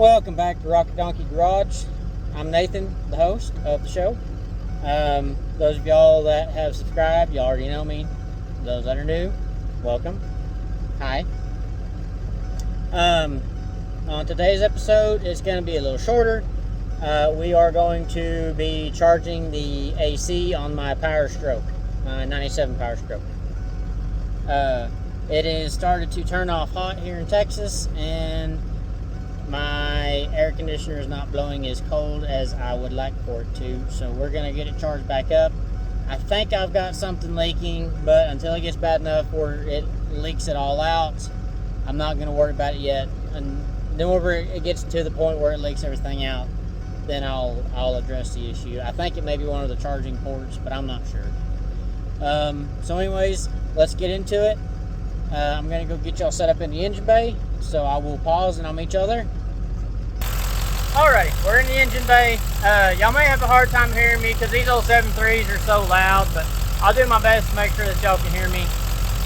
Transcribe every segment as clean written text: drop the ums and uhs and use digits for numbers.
Welcome back to Rocket Donkey Garage. I'm Nathan, the host of the show. Those of y'all that have subscribed, you already know me. Those that are new, welcome. Hi. On today's episode, it's going to be a little shorter. We are going to be charging the AC on my powerastroke, my 97 powerastroke. It is started to turn off hot here in Texas, and my air conditioner is not blowing as cold as I would like for it to, so we're going to get it charged back up. I think I've got something leaking, but until it gets bad enough where it leaks it all out, I'm not going to worry about it yet. And then whenever it gets to the point where it leaks everything out, then I'll address the issue. I think it may be one of the charging ports, but I'm not sure. So anyways, let's get into it. I'm going to go get y'all set up in the engine bay, so I will pause and I'll meet y'all there. Alright, we're in the engine bay. Y'all may have a hard time hearing me because these old 7.3s are so loud, but I'll do my best to make sure that y'all can hear me.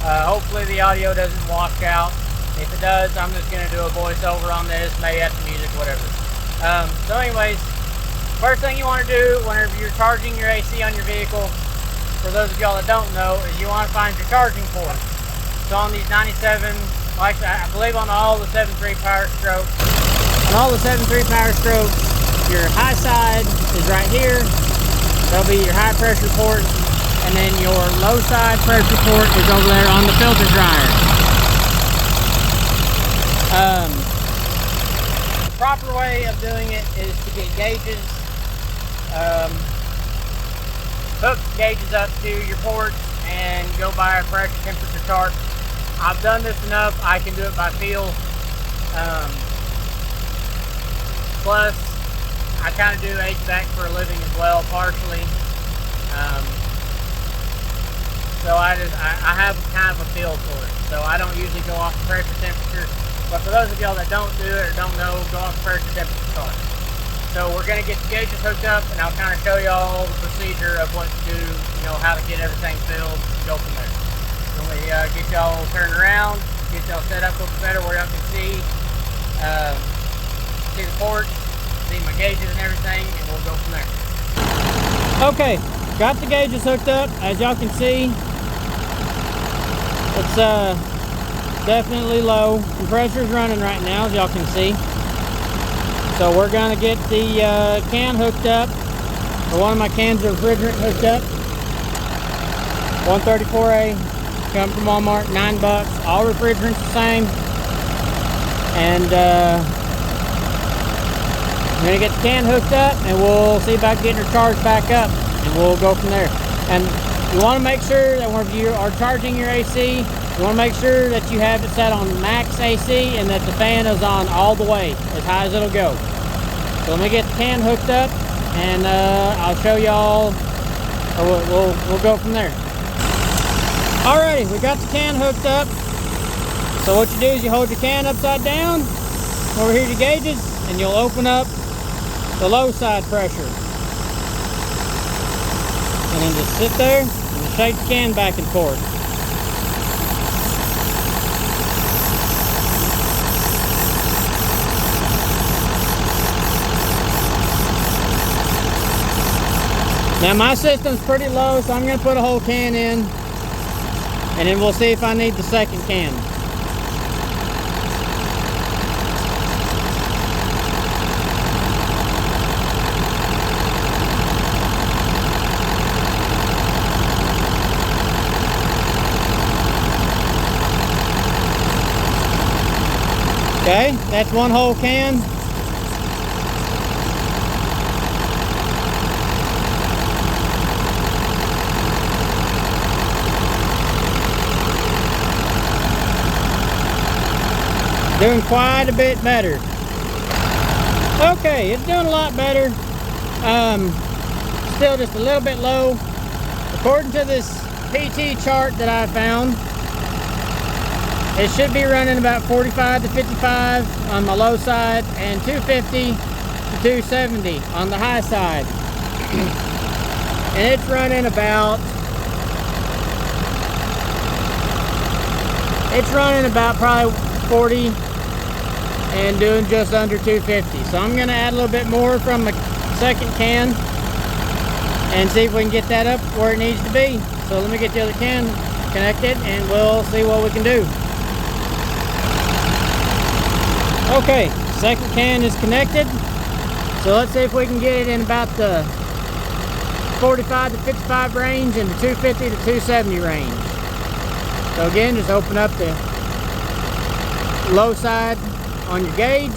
Hopefully the audio doesn't wash out. If it does, I'm just going to do a voiceover on this, maybe add some music, whatever. So anyways, first thing you want to do whenever you're charging your AC on your vehicle, for those of y'all that don't know, is you want to find your charging port. So on these 97, like I believe on all the 7.3 powerastroke, on all the 7.3 powerstrokes, your high side is right here. That'll be your high pressure port, and then your low side pressure port is over there on the filter dryer. The proper way of doing it is to get gauges. Hook gauges up to your ports and go by a pressure temperature chart. I've done this enough, I can do it by feel. Plus, I kind of do HVAC for a living as well, partially. So I have kind of a feel for it. So I don't usually go off the pressure temperature. But for those of y'all that don't do it or don't know, go off the pressure temperature chart. So we're going to get the gauges hooked up, and I'll kind of show y'all the procedure of what to do, how to get everything filled and go from there. So we get y'all turned around, get y'all set up a little better where y'all can see the port, see my gauges and everything, and we'll go from there. Okay, got the gauges hooked up. As y'all can see, it's definitely low. Compressor's running right now, as y'all can see. So we're gonna get the can hooked up, or one of my cans of refrigerant hooked up. 134A, come from Walmart, $9. All refrigerants the same. And I'm gonna get the can hooked up, and we'll see about getting her charged back up, and we'll go from there. And you want to make sure that whenever you are charging your AC, you want to make sure that you have it set on max AC and that the fan is on all the way, as high as it'll go. So let me get the can hooked up, and I'll show y'all, or we'll go from there. Alrighty, we got the can hooked up. So what you do is you hold your can upside down, over here to gauges, and you'll open up the low side pressure. And then just sit there and shake the can back and forth. Now my system's pretty low, so I'm going to put a whole can in, and then we'll see if I need the second can. Okay, that's one whole can. Doing quite a bit better. Okay, it's doing a lot better. Still just a little bit low. According to this PT chart that I found, it should be running about 45 to 55 on my low side and 250 to 270 on the high side. And it's running about probably and doing just under 250. So I'm gonna add a little bit more from the second can and see if we can get that up where it needs to be. So let me get the other can connected and we'll see what we can do. Okay, second can is connected. So let's see if we can get it in about the 45 to 55 range and the 250 to 270 range. So again, just open up the low side on your gauge.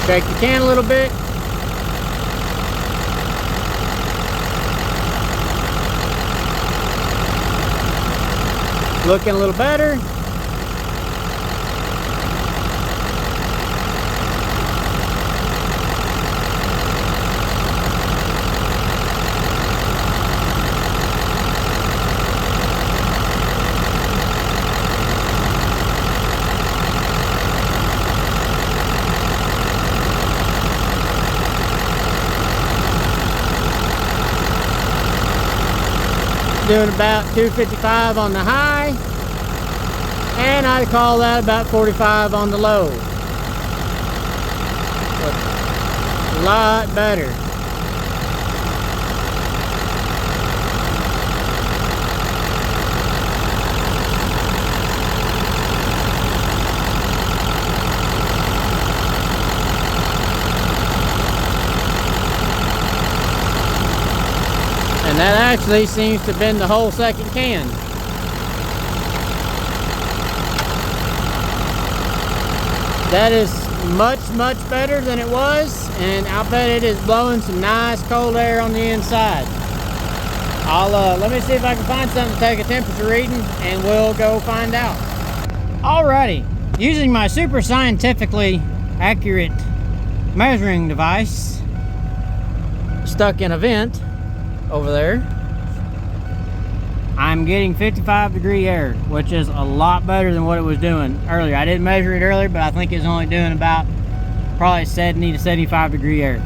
Shake the can a little bit. Looking a little better. Doing about 255 on the high, and I'd call that about 45 on the low. A lot better. And that actually seems to have been the whole second can. That is much, much better than it was, and I'll bet it is blowing some nice cold air on the inside. Let me see if I can find something to take a temperature reading, and we'll go find out. Alrighty, using my super scientifically accurate measuring device stuck in a vent over there, I'm getting 55-degree air, which is a lot better than what it was doing earlier. I didn't measure it earlier, but I think it's only doing about probably 70 to 75-degree air.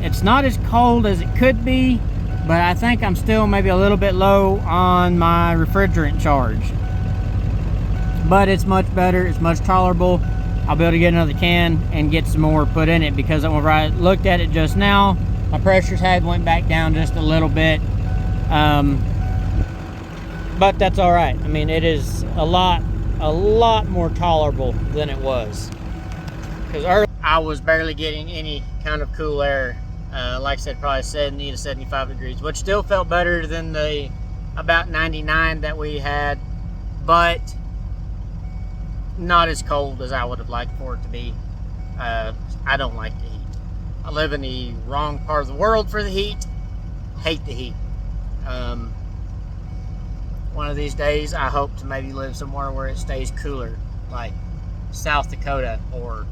It's not as cold as it could be, but I think I'm still maybe a little bit low on my refrigerant charge. But it's much better, it's much tolerable. I'll be able to get another can and get some more put in it, because when I looked at it just now, my pressures went back down just a little bit. But that's all right. I mean, it is a lot more tolerable than it was. Because earlier I was barely getting any kind of cool air. Like I said, probably 70 to 75 degrees, which still felt better than the about 99 that we had, but not as cold as I would have liked for it to be. I don't like the heat. I live in the wrong part of the world for the heat. Hate the heat. One of these days, I hope to maybe live somewhere where it stays cooler, like South Dakota or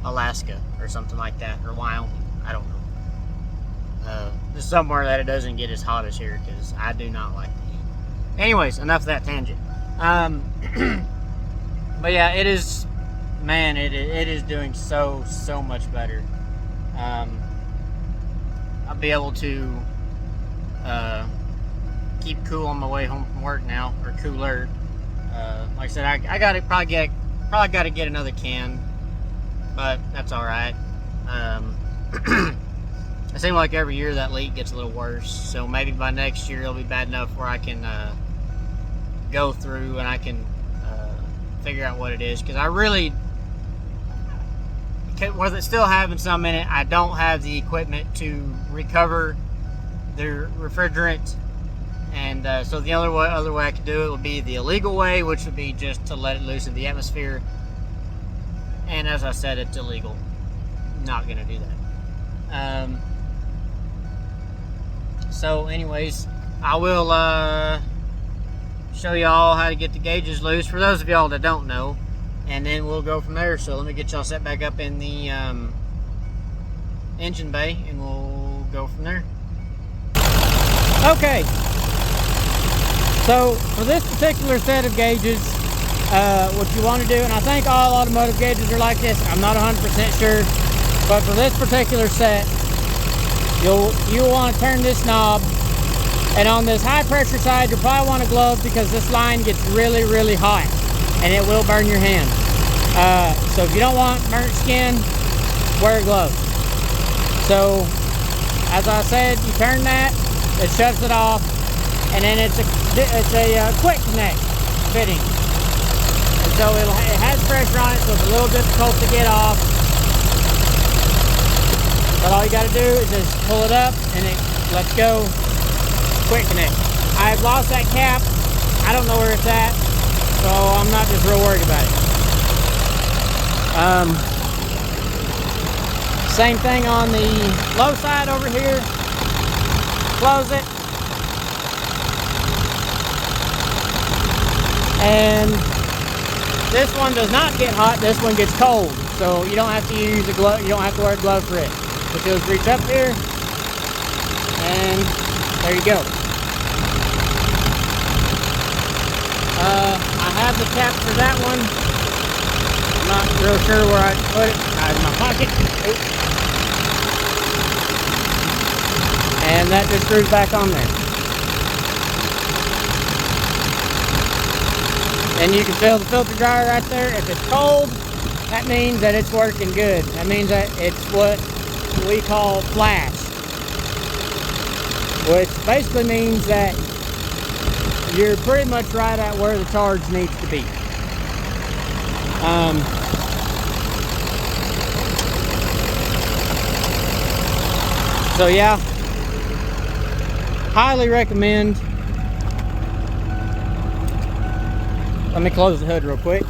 Alaska or something like that, or Wyoming. I don't know. Just somewhere that it doesn't get as hot as here, because I do not like the heat. Anyways, enough of that tangent. But yeah, it is, man, it is doing so much better. I'll be able to keep cool on my way home from work now, or cooler. Like I said, I gotta probably got to get another can, but that's all right. It seems like every year that leak gets a little worse, so maybe by next year it'll be bad enough where I can go through and I can figure out what it is, because I really, with it still having some in it, I don't have the equipment to recover the refrigerant, and so the other way I could do it would be the illegal way, which would be just to let it loose in the atmosphere, and as I said, it's illegal. Not gonna do that. So anyways, I will show y'all how to get the gauges loose for those of y'all that don't know, and then we'll go from there. So let me get y'all set back up in the engine bay, and we'll go from there. Okay, so for this particular set of gauges, what you want to do, and I think all automotive gauges are like this, I'm not 100% sure, but for this particular set, you'll want to turn this knob And on this high pressure side, you'll probably want a glove because this line gets really, really hot and it will burn your hand. So if you don't want burnt skin, wear a glove. So as I said, you turn that, it shuts it off, and then it's a quick connect fitting. And so it has pressure on it, so it's a little difficult to get off. But all you got to do is just pull it up and it lets go. Quick connect. I've lost that cap. I don't know where it's at, so I'm not just real worried about it. Same thing on the low side over here. Close it. And this one does not get hot, this one gets cold. So you don't have to use a glove, you don't have to wear a glove for it. But you'll just reach up here and there you go. I have the cap for that one. I'm not real sure where I put it. In my pocket. Oops. And that just screws back on there. And you can feel the filter dryer right there. If it's cold, that means that it's working good. That means that it's what we call flashed, which basically means that you're pretty much right at where the charge needs to be. So yeah, highly recommend. Let me close the hood real quick.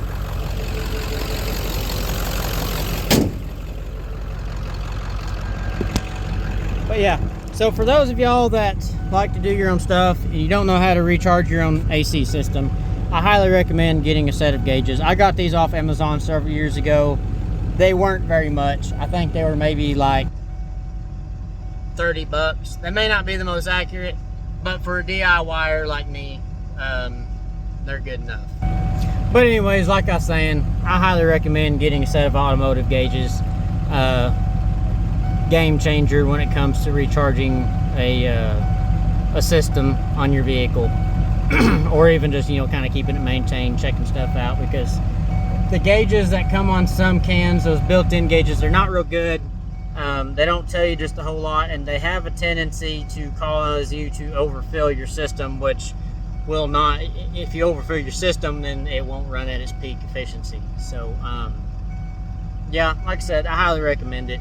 But yeah, so for those of y'all that like to do your own stuff and you don't know how to recharge your own AC system, I highly recommend getting a set of gauges. I got these off Amazon several years ago. They weren't very much. I think they were maybe like 30 bucks. They may not be the most accurate, but for a DIYer like me, they're good enough. But anyways, like I was saying, I highly recommend getting a set of automotive gauges. Game changer when it comes to recharging a system on your vehicle. Or even just, you know, kind of keeping it maintained, checking stuff out, because the gauges that come on some cans, those built-in gauges, they're not real good. They don't tell you just a whole lot, and they have a tendency to cause you to overfill your system, which will not, if you overfill your system, then it won't run at its peak efficiency. So yeah, like I said, I highly recommend it.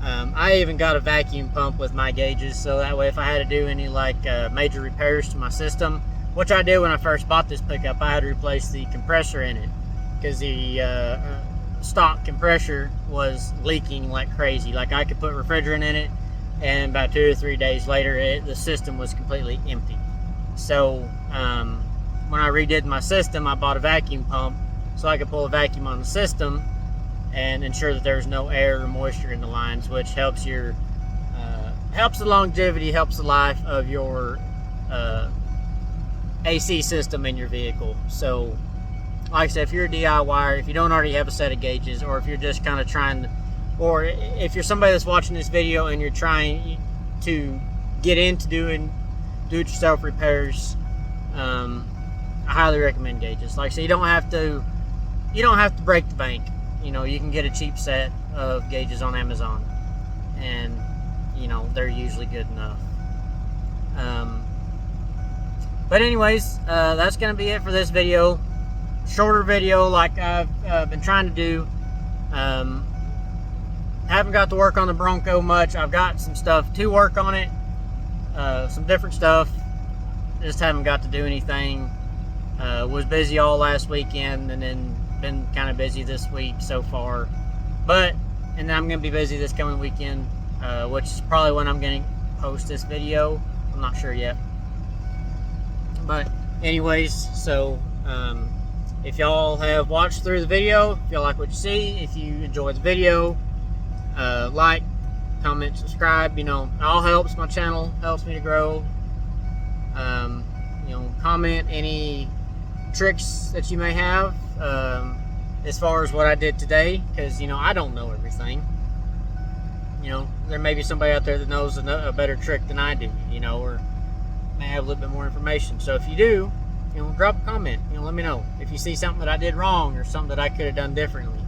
I even got a vacuum pump with my gauges, so that way if I had to do any like major repairs to my system, which I did when I first bought this pickup, I had to replace the compressor in it because the stock compressor was leaking like crazy. Like I could put refrigerant in it and about 2 or 3 days later the system was completely empty. So when I redid my system, I bought a vacuum pump so I could pull a vacuum on the system and ensure that there's no air or moisture in the lines, which helps your helps the longevity, helps the life of your AC system in your vehicle. So like I said, if you're a DIYer, if you don't already have a set of gauges, or if you're just kind of trying to, or if you're somebody that's watching this video and you're trying to get into doing do-it-yourself repairs, I highly recommend gauges. Like I said, you don't have to break the bank. You know, you can get a cheap set of gauges on Amazon, and you know, they're usually good enough. But anyways, that's gonna be it for this video. Shorter video like I've been trying to do. Haven't got to work on the Bronco much. I've got some stuff to work on it, some different stuff. Just haven't got to do anything. Was busy all last weekend, and then been kind of busy this week so far. And then I'm gonna be busy this coming weekend, which is probably when I'm gonna post this video. I'm not sure yet. But anyways, so if y'all have watched through the video, if y'all like what you see, if you enjoyed the video, like, comment, subscribe. You know, it all helps my channel, helps me to grow. You know, comment any tricks that you may have as far as what I did today, because, you know, I don't know everything. You know, there may be somebody out there that knows a better trick than I do, you know, or may have a little bit more information. So if you do, you know, drop a comment. You know, let me know if you see something that I did wrong or something that I could have done differently.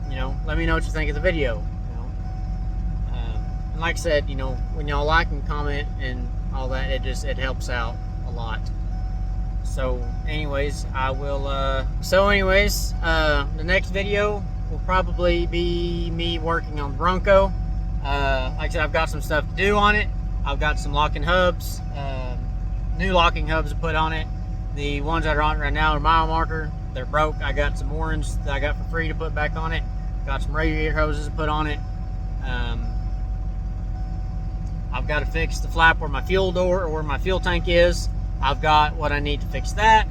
You know, let me know what you think of the video. You know, and like I said, you know, when y'all like and comment and all that, it helps out a lot. So anyways, the next video will probably be me working on the Bronco. Like I said, I've got some stuff to do on it. I've got some locking hubs, new locking hubs to put on it. The ones that are on it right now are mile marker. They're broke. I got some orange that I got for free to put back on it. Got some radiator hoses to put on it. I've got to fix the flap where my fuel door or where my fuel tank is. I've got what I need to fix that.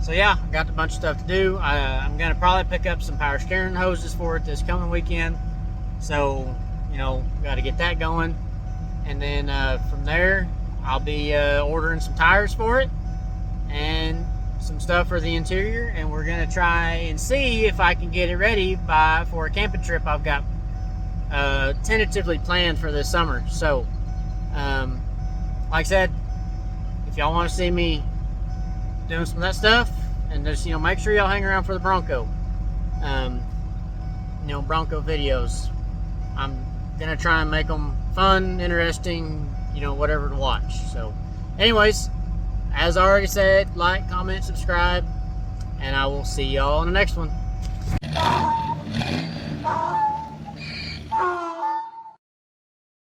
So yeah, I got a bunch of stuff to do. I'm gonna probably pick up some power steering hoses for it this coming weekend. So, you know, got to get that going. And then from there, I'll be ordering some tires for it and some stuff for the interior. And we're gonna try and see if I can get it ready for a camping trip I've got tentatively planned for this summer. So, like I said, if y'all want to see me doing some of that stuff, and just, you know, make sure y'all hang around for the Bronco, you know, Bronco videos. I'm gonna try and make them fun, interesting, you know, whatever to watch. So anyways, as I already said, like, comment, subscribe, and I will see y'all in the next one.